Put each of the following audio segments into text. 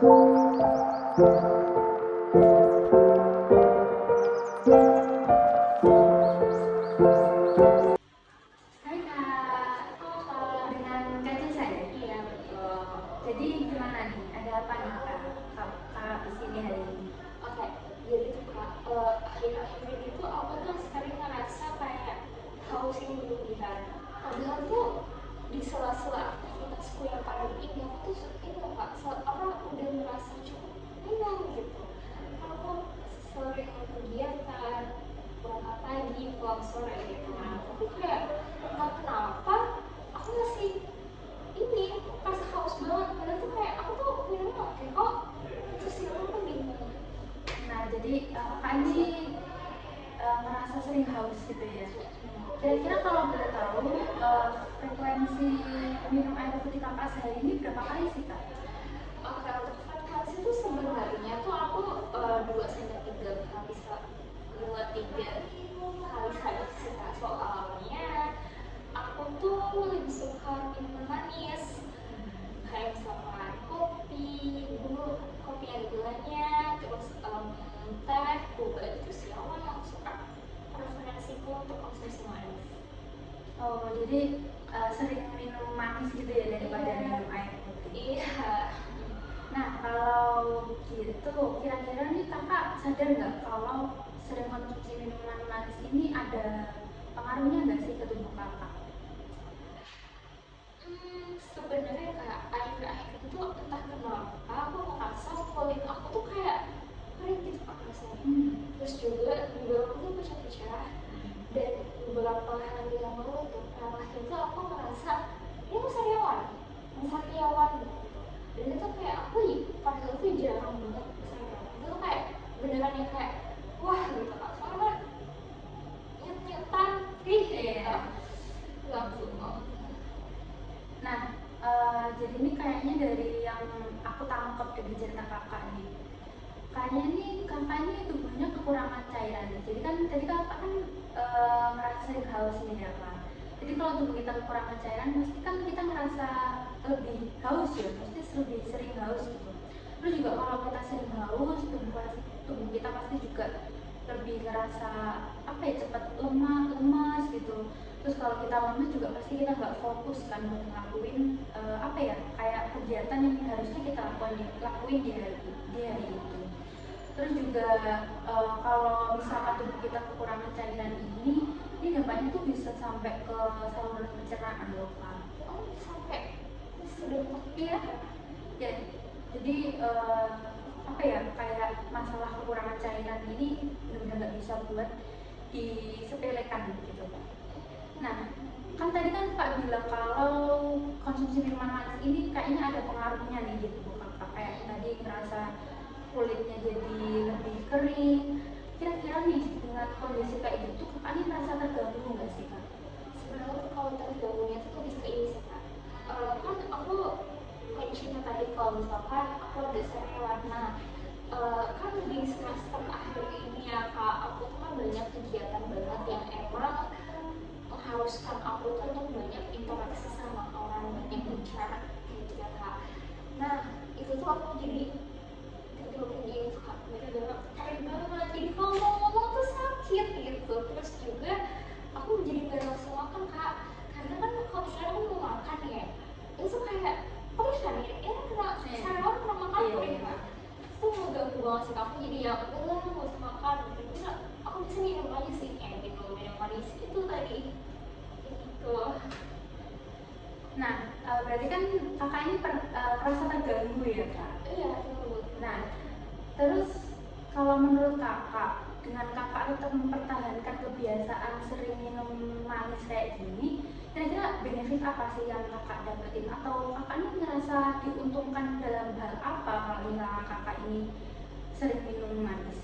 Hai Kak, dengan Kak Jessa ya? Iya betul. Jadi gimana nih? Ada apa nih Kak di sini hari ini? Oke, jadi tuh Kak, akhir-akhir ini tuh aku tuh sering ngerasa kayak haus yang berlebihan. Padahal tuh di sela-sela aktivitasku yang paling ini aku tuh ini loh Kak, udah merasa cukup minum gitu. Aku sering kegiatan, berangkat pagi, pulang sore gitu. Nah, tapi kayak nggak kenapa aku masih ini rasa haus banget. Padahal tuh kayak aku tuh minumnya oke kok. Itu sih aku tuh bingung. Nah, jadi Kak ini merasa sering haus gitu ya? Kira-kira kalau boleh tahu frekuensi minum air putih Kakak sehari ini berapa kali sih Kak? Oke, untuk frekuensi itu sebenarnya tuh aku 2 sampai 3 kali 2-3 kali sehari sih Kak. Soalnya aku tuh lebih suka minuman manis kayak misalkan kopi dulu, kopi ada gulanya, terus teh, boba itu sih aku yang suka preferensiku untuk konsumsi manis. Oh, jadi sering minum manis gitu ya daripada Iya, minum air putih. iya. Nah, kalau gitu, kira-kira nih Kakak sadar nggak kalau sering konsumsi minuman manis ini ada pengaruhnya nggak sih ke tubuh Kakak? Sebenarnya kayak akhir-akhir itu entah kenapa aku ngerasa kulit aku tuh kayak kering gitu Kak rasanya. Hmm. Terus juga bibir aku tuh pecah-pecah. Dan beberapa hari yang lalu tuh terakhir itu aku ngerasa ini aku sariawan, sariawan gitu. Dan itu kayak aku padahal tuh jarang banget sariawan. Itu tuh kayak beneran yang kayak wah gitu Kak. Soalnya kan nyet-nyetan, gitu. Iya. Langsung banget. Nah, jadi ini kayaknya dari yang aku tangkap dari cerita Kakak nih. Kayaknya nih Kakak ini tubuhnya kekurangan cairan. Jadi kan tadi Kakak kan ngerasa sering haus nih ya Kak. Jadi kalau tubuh kita kekurangan cairan, pasti kan kita ngerasa lebih haus ya, pasti lebih sering haus gitu. Terus juga kalau kita sering haus, tubuh kita pasti juga lebih ngerasa apa ya, cepat lemah, lemas gitu. Terus kalau kita lemas juga pasti kita nggak fokus kan buat ngelakuin apa ya, kayak kegiatan yang harusnya kita lakuin di hari itu. Terus juga kalau misalkan tubuh kita kekurangan cairan ini dampaknya tuh bisa sampai ke saluran pencernaan loh Kak. Oh sampai sudah Iya, ya, jadi apa ya, kayak masalah kekurangan cairan ini benar-benar nggak bisa buat disepelekan gitu. Nah, kan tadi kan Pak bilang kalau konsumsi minuman manis ini kayaknya ada pengaruhnya nih di tubuh Kakak, kayak tadi ngerasa kulitnya jadi lebih kering. Kira-kira nih dengan kondisi kayak gitu Kakak ini merasa terganggu nggak sih Kak? sebenarnya kalau terganggunya itu lebih ke ini sih Kak. Kan aku mention tadi kalau misalkan aku ada sariawan. Nah, kan di semester akhir ini ya Kak, aku tuh kan banyak kegiatan banget yang emang mengharuskan aku tuh untuk banyak interaksi sama orang, banyak bicara gitu ya Kak. Nah, itu tuh aku jadi tiba-tiba gini tuh Kak, bener-bener keren banget. Jadi kalau mau ngomong tuh sakit gitu. Terus juga aku jadi gak langsung makan Kak, karena kan kalau misalnya aku mau makan ya itu tuh kayak kok bisa nih ya kena sarapan kena makan Iya, tuh ya iya. Kak. Itu tuh ganggu banget sih Kak. Aku jadi ya udahlah nggak usah makan gitu. Terus aku bisa minum aja sih kayak minum minum manis itu tadi gitu. Nah, berarti kan Kakak ini merasa terganggu ya Kak? Iya betul. Nah, terus kalau menurut Kakak, dengan Kakak tetap mempertahankan kebiasaan sering minum manis kayak gini, kira-kira benefit apa sih yang Kakak dapetin? Atau Kakak ini ngerasa diuntungkan dalam hal apa kalau misalnya Kakak ini sering minum manis?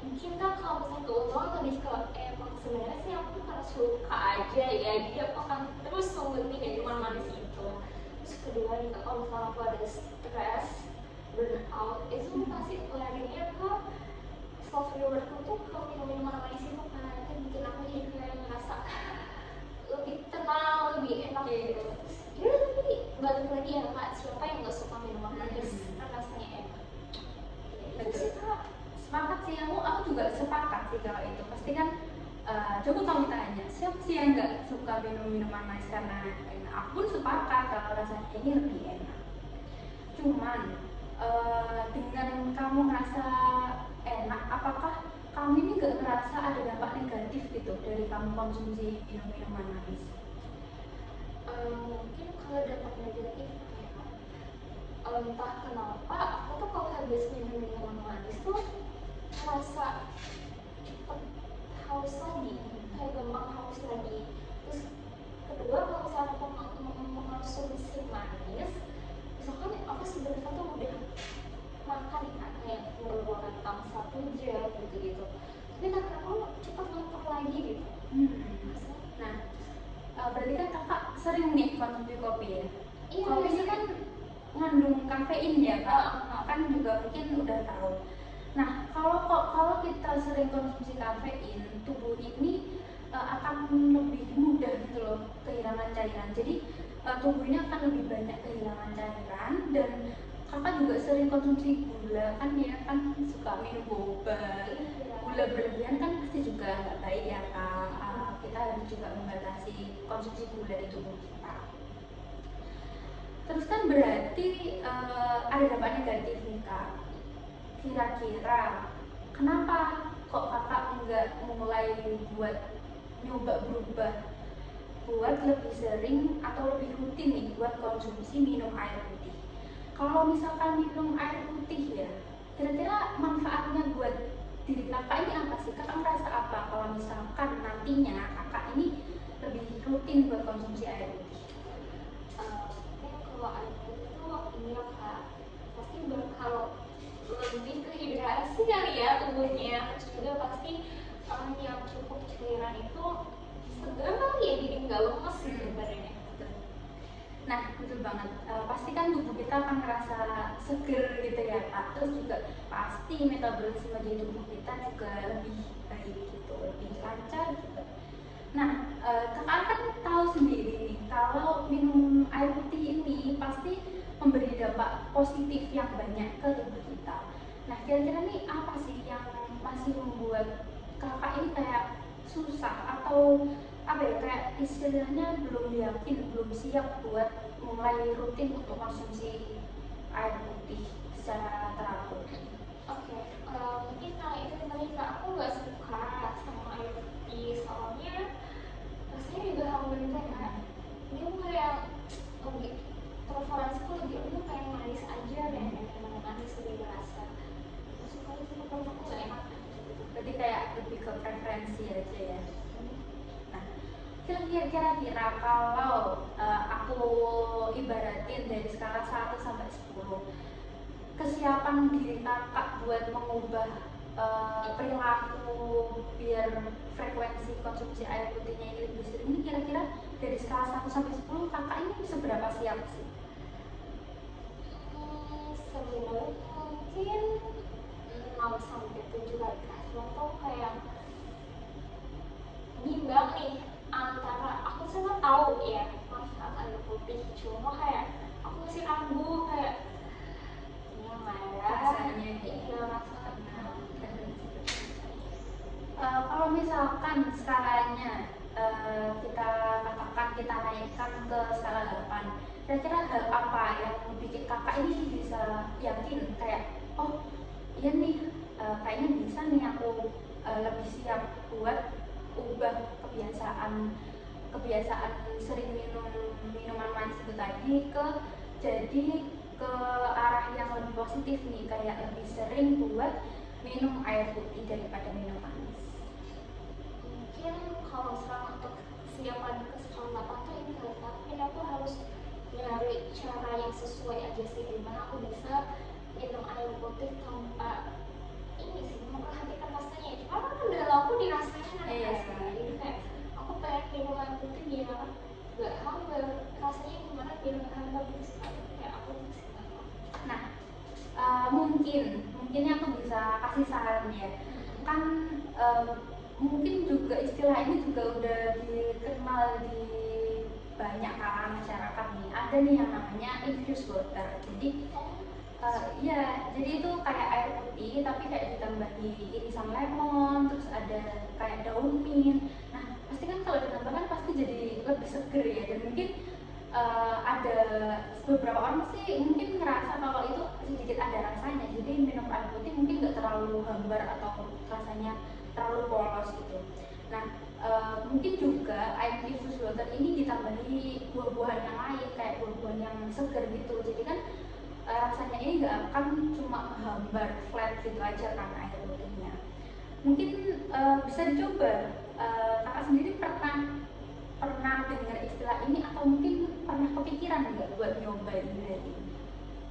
Mungkin kan kalau misalnya keuntungan lebih ke emang sebenarnya sih aku karena suka aja ya, jadi aku akan terus ngomongin minuman manis itu. Terus kedua nih Kak, kalau misalnya aku ada stres, burnout, itu pasti larinya ke self rewardku tuh ke minuman manis itu kan. Itu bikin aku jadi kayak ngerasa lebih tenang, lebih enak gitu. Terus ya tapi balik lagi ya Kak, siapa yang gak suka minuman manis? Karena aku juga sepakat sih kalau itu. Pasti kan coba kamu tanya siapa sih yang nggak suka minum minuman manis karena enak. Aku pun sepakat kalau rasanya ini lebih enak. Cuman dengan kamu ngerasa enak, apakah kamu ini nggak ngerasa ada dampak negatif gitu dari kamu konsumsi minuman manis? Mungkin kalau dampak negatif entah kenapa aku tuh kalau habis minum minuman manis tuh merasa cepet haus lagi, kayak gampang haus lagi. Terus kedua, kalau misalnya aku mengkonsumsi manis, misalkan aku sebenarnya tuh udah makan kan kayak beberapa rentang 1 jam gitu-gitu, tapi karena aku cepet lapar lagi gitu. Nah, berarti kan kakak sering nih konsumsi kopi ya? Iya, kopi ini kan mengandung kafein ya kak, kan juga mungkin udah tahu. Nah, kalau kita sering konsumsi kafein, tubuh ini akan lebih mudah gitu loh kehilangan cairan. Jadi tubuh ini akan lebih banyak kehilangan cairan. Dan kakak juga sering konsumsi gula kan, ya kan suka minum boba. Gula berlebihan kan pasti juga nggak baik ya kak. Kita harus juga membatasi konsumsi gula di tubuh kita. Terus kan berarti ada dampak negatif nih kak. Kira-kira kenapa kok kakak nggak mulai buat nyoba berubah, buat lebih sering atau lebih rutin nih buat konsumsi minum air putih? Kalau misalkan minum air putih ya, kira-kira manfaatnya buat diri kakak ini apa sih? Kakak merasa apa kalau misalkan nantinya kakak ini lebih rutin buat konsumsi air putih? Kalau air putih itu ini ya kak, pasti bakal lebih ke hidrasi kali ya tubuhnya. Terus juga pasti yang cukup cairan itu segar kali ya, jadi nggak lemes gitu badannya. Nah, betul banget. Pasti kan tubuh kita akan merasa seger gitu ya kak. Terus juga pasti metabolisme di tubuh kita juga lebih baik gitu, lebih lancar gitu. Nah, kakak kan tahu sendiri nih kalau minum air putih ini pasti memberi dampak positif yang banyak ke tubuh kita. Nah, kira-kira nih apa sih yang masih membuat kakak ini kayak susah atau apa ya, kayak istilahnya belum yakin, belum siap buat mulai rutin untuk konsumsi air putih secara teratur? Oke, mungkin kalau itu tadi kak, aku nggak suka sama air putih soalnya rasanya juga hambar kan. Dia kayak lebih preferensiku lebih itu kayak manis aja deh, emang manis lebih berasa. Suka itu menurut aku nggak enak. Berarti kayak lebih ke preferensi aja ya. Nah, kira-kira kalau aku ibaratin dari skala 1 sampai 10, kesiapan diri kakak buat mengubah perilaku biar frekuensi konsumsi air putihnya ini lebih sering, ini kira-kira dari skala 1 sampai 10 kakak ini seberapa siap sih? Sebenarnya mungkin 6 sampai 7 kali kak. Cuma tuh kayak bimbang nih antara aku semua tahu ya manfaat air putih, cuma kayak aku masih ragu kayak ini marah Rasanya ya rasanya. Kalau misalkan skalanya kita katakan kita naikkan ke skala 8, kira-kira hal apa yang bikin kakak ini bisa yakin kayak oh iya nih, kayaknya bisa nih aku lebih siap buat ubah kebiasaan sering minum minuman manis itu tadi ke jadi ke arah yang lebih positif nih, kayak lebih sering buat minum air putih daripada minum manis? Mungkin kalau misalnya untuk kesiapan ke skala 8 tuh ini kali, tapi aku harus nyari cara yang sesuai aja sih, gimana aku bisa minum air putih tanpa ini sih memperhatikan rasanya. Cuma kan udah aku dirasain jadi kayak aku pengen minum air putih biar gak hambar, rasanya gimana biar gak hambar gitu kayak aku sih. Nah, mungkin aku bisa kasih saran ya. Kan mungkin juga istilah ini juga udah dikenal di banyak kalangan masyarakat nih. Ada nih yang namanya infused water. Jadi Iya, jadi itu kayak air putih tapi kayak ditambahi irisan lemon, terus ada kayak daun mint. Nah, pasti kan kalau ditambahkan pasti jadi lebih seger ya. Dan mungkin ada beberapa orang sih mungkin ngerasa kalau itu sedikit ada rasanya. Jadi minum air putih mungkin nggak terlalu hambar atau rasanya terlalu polos gitu. Nah, mungkin juga air infused water ini ditambahi buah-buahan yang lain kayak buah-buahan yang seger gitu. Jadi kan rasanya ini nggak akan cuma hambar flat gitu aja kan air putihnya. Mungkin bisa dicoba. Kakak sendiri pernah pernah dengar istilah ini atau mungkin pernah kepikiran nggak buat nyoba ini dari?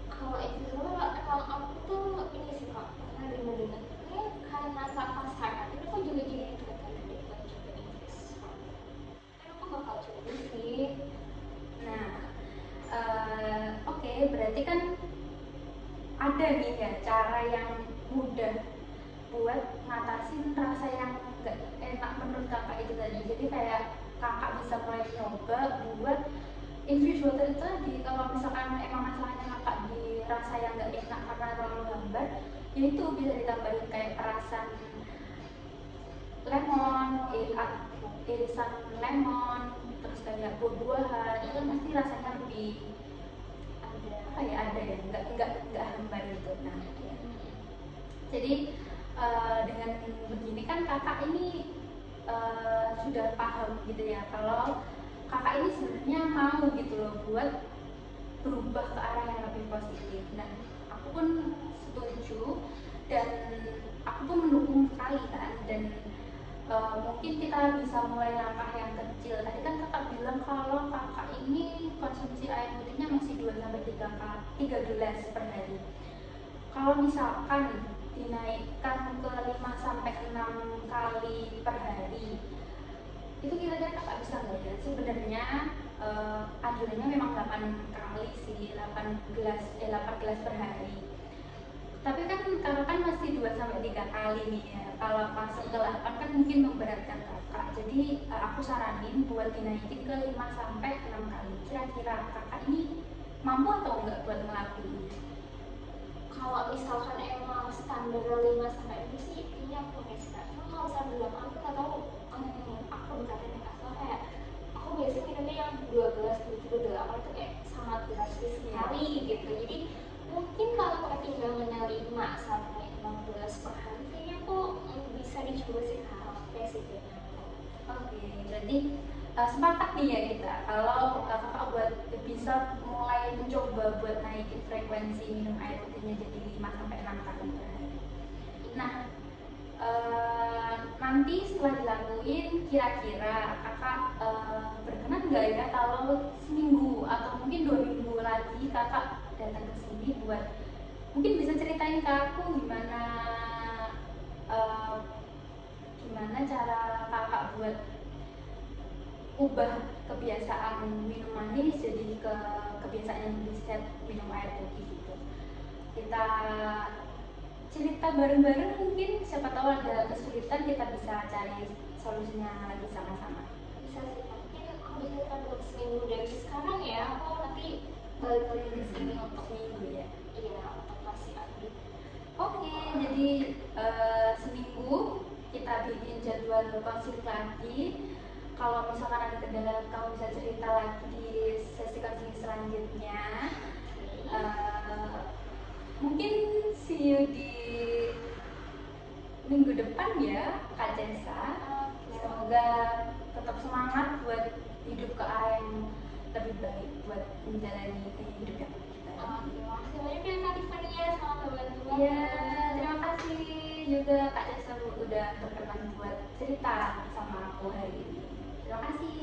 Kalau itu emang aku tuh ini sih kak pernah dengar-dengar karena kakak saran itu aku juga jadi tertarik deh buat coba invest. Tapi aku bakal coba sih. Nah, oke, berarti kan ada nih ya cara yang mudah buat ngatasin rasa yang nggak enak menurut kakak itu tadi. Jadi kayak kakak bisa mulai coba buat infused water itu tadi. Kalau misalkan emang masalahnya kakak di rasa yang nggak enak karena terlalu hambar, ya itu bisa ditambahin kayak perasan lemon, irisan lemon, terus kayak buah-buahan, itu kan pasti rasanya lebih apa ya, ada ya, nggak hambar gitu. Nah, ya. Jadi dengan begini kan kakak ini sudah paham gitu ya kalau kakak ini sebenarnya mau gitu loh buat berubah ke arah yang lebih positif. Dan aku pun setuju dan aku pun mendukung sekali kan. Dan mungkin kita bisa mulai langkah yang kecil. Tadi kan kakak bilang kalau kakak ini konsumsi air putihnya masih 2 sampai 3 gelas per hari. Kalau misalkan dinaikkan ke 5 sampai 6 kali per hari, itu kira-kira kakak bisa nggak ya? Sebenarnya anjurannya memang 8 kali sih, 8 gelas per hari. Tapi kan kakak kan masih 2 sampai 3 kali nih ya. Kalau masuk ke 8 kan mungkin memberatkan kakak. Jadi aku saranin buat dinaikin ke 5 sampai 6 kali. Kira-kira kakak ini mampu atau enggak buat ngelakuin? Kalau misalkan emang standar 5 sampai itu sih ini aku bisa. Cuma kalau standar 8 aku nggak tahu aku berkata nih kak kayak aku biasanya minumnya yang 12 7 8 itu kayak sangat drastis sekali gitu. Jadi mungkin kalau pertimbangannya 5 sampai 16 per hari kayaknya aku bisa dicoba sih kak. Oke sih kayaknya. Oke, jadi sepakat nih ya kita kalau kakak buat bisa mulai mencoba buat naikin frekuensi minum air putihnya jadi 5 sampai 6 kali per hari. Nah, nanti setelah dilakuin kira-kira kakak berkenan nggak ya kalau seminggu atau mungkin 2 minggu lagi kakak datang ke sini buat mungkin bisa ceritain ke aku gimana gimana cara kakak buat ubah kebiasaan minum manis jadi ke kebiasaan yang lebih sehat minum air putih gitu. Kita cerita bareng-bareng, mungkin siapa tahu ada kesulitan kita bisa cari solusinya lagi sama-sama. Bisa sih mungkin aku bisa tabung seminggu dari sekarang ya. Aku nanti balik lagi ke sini untuk seminggu ya. iya untuk kasih update. Oke, jadi seminggu kita bikin jadwal konsul lagi. Kalau misalkan ada kendala, kamu bisa cerita lagi di sesi konseling selanjutnya. Mungkin see you di minggu depan ya, Kak Jessa. Semoga tetap semangat buat hidup ke arah yang lebih baik buat menjalani kehidupan kita. Terima kasih banyak ya Kak Tiffany ya, selamat membantu. Iya, terima kasih juga Kak Jessa udah berkenan buat cerita sama aku hari ini. Terima kasih.